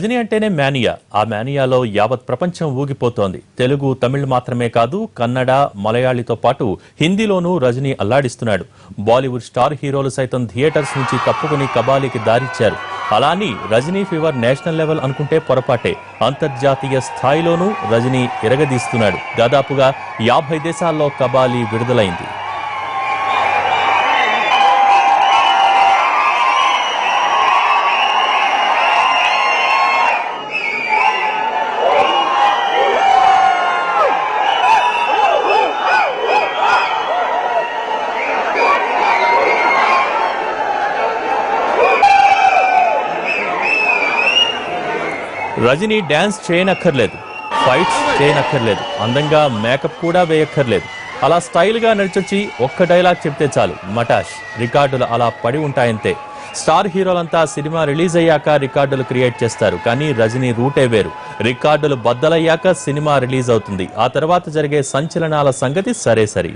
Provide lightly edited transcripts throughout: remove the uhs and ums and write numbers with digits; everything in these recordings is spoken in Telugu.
రజనీ అంటేనే మేనియా. ఆ మేనియాలో యావత్ ప్రపంచం ఊగిపోతోంది. తెలుగు, తమిళ్ మాత్రమే కాదు, కన్నడ, మలయాళీతో పాటు హిందీలోనూ రజనీ అల్లాడిస్తున్నాడు. బాలీవుడ్ స్టార్ హీరోలు సైతం థియేటర్స్ నుంచి తప్పుకుని కబాలీకి దారిచ్చారు. అలాని రజనీ ఫీవర్ నేషనల్ లెవెల్ అనుకుంటే పొరపాటే. అంతర్జాతీయ స్థాయిలోనూ రజనీ ఇరగదీస్తున్నాడు. దాదాపుగా 50 దేశాల్లో కబాలీ విడుదలైంది. రజనీ డాన్స్ చేయనక్కర్లేదు, ఫైట్స్ చేయనక్కర్లేదు, అందంగా మేకప్ కూడా వేయక్కర్లేదు. అలా స్టైల్గా నడిచొచ్చి ఒక్క డైలాగ్ చెప్తే చాలు, మటాష్. రికార్డులు అలా పడి ఉంటాయంతే. స్టార్ హీరోలంతా సినిమా రిలీజ్ అయ్యాక రికార్డులు క్రియేట్ చేస్తారు, కానీ రజనీ రూటే వేరు. రికార్డులు బద్దలయ్యాక సినిమా రిలీజ్ అవుతుంది. ఆ తర్వాత జరిగే సంచలనాల సంగతి సరే సరి.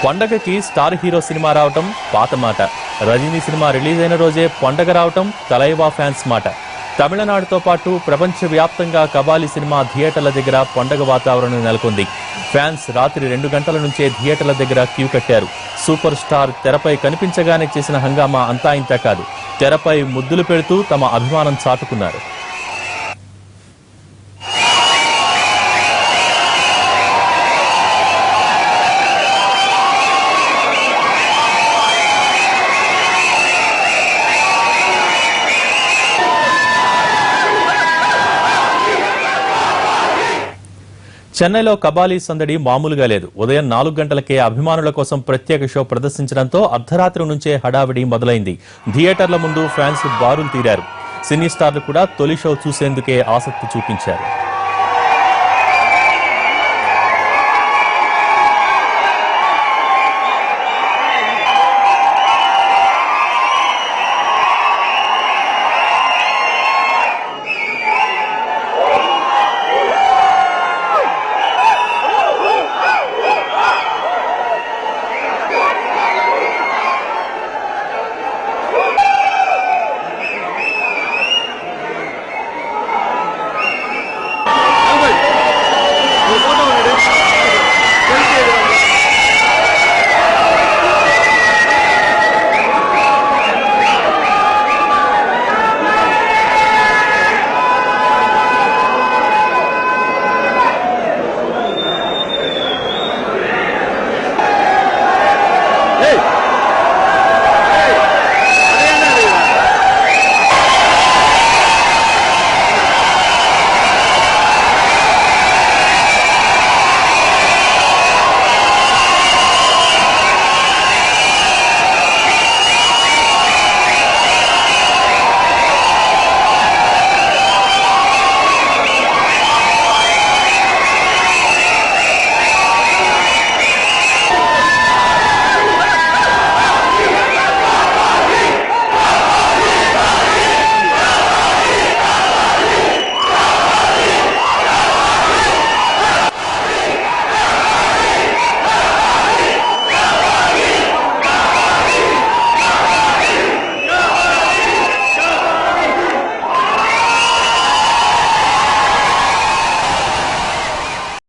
పండగకి స్టార్ హీరో సినిమా రావటం పాత మాట. రజనీ సినిమా రిలీజ్ అయిన రోజే పండగ రావటం తలైవా ఫ్యాన్స్ మాట. తమిళనాడుతో పాటు ప్రపంచవ్యాప్తంగా కబాలీ సినిమా థియేటర్ల దగ్గర పండగ వాతావరణం నెలకొంది. ఫ్యాన్స్ రాత్రి 2 గంటల నుంచే థియేటర్ల దగ్గర క్యూ కట్టారు. సూపర్ స్టార్ తెరపై కనిపించగానే చేసిన హంగామా అంతా ఇంత కాదు. తెరపై ముద్దులు పెడుతూ తమ అభిమానం చాటుకున్నారు. చెన్నైలో కబాలీ సందడి మామూలుగా లేదు. ఉదయం 4 గంటలకే అభిమానుల కోసం ప్రత్యేక షో ప్రదర్శించడంతో అర్ధరాత్రి నుంచే హడావిడి మొదలైంది. థియేటర్ల ముందు ఫ్యాన్స్ బారులు తీరారు. సినీ స్టార్లు కూడా తొలి షో చూసేందుకే ఆసక్తి చూపించారు.